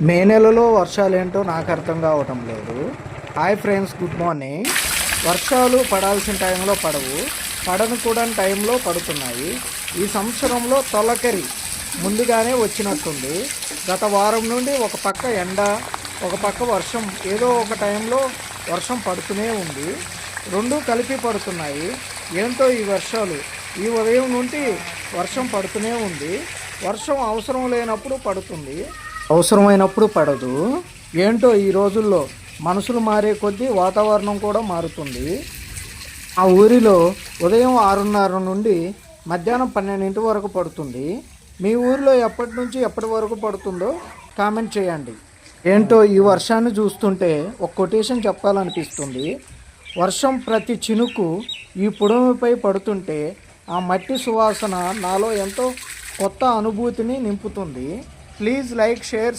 మే నెలలో వర్షాలేంటో నాకు అర్థం కావటం లేదు. Hi friends, good morning. వర్షాలు పడాల్సిన టైంలో పడవు, పడని కూడా టైంలో పడుతున్నాయి. ఈ సంవత్సరంలో తొలకరి ముందుగానే వచ్చినట్టుంది. గత వారం నుండి ఒక పక్క ఎండ, ఒక పక్క వర్షం, ఏదో ఒక టైంలో వర్షం పడుతూనే ఉంది. రెండూ కలిపి పడుతున్నాయి. ఏంటో ఈ వర్షాలు, ఈ ఉదయం నుండి వర్షం పడుతూనే ఉంది. వర్షం అవసరం లేనప్పుడు పడుతుంది, అవసరమైనప్పుడు పడదు. ఏంటో ఈ రోజుల్లో మనుషులు మారే కొద్దీ వాతావరణం కూడా మారుతుంది. ఆ ఊరిలో ఉదయం 6:30 నుండి మధ్యాహ్నం 12 వరకు పడుతుంది. మీ ఊరిలో ఎప్పటి నుంచి ఎప్పటి వరకు పడుతుందో కామెంట్ చేయండి. ఏంటో ఈ వర్షాన్ని చూస్తుంటే ఒక కొటేషన్ చెప్పాలనిపిస్తుంది. వర్షం ప్రతి చినుకు ఈ పుడమిపై పడుతుంటే ఆ మట్టి సువాసన నాలో ఎంతో కొత్త అనుభూతిని నింపుతుంది. Please like, share.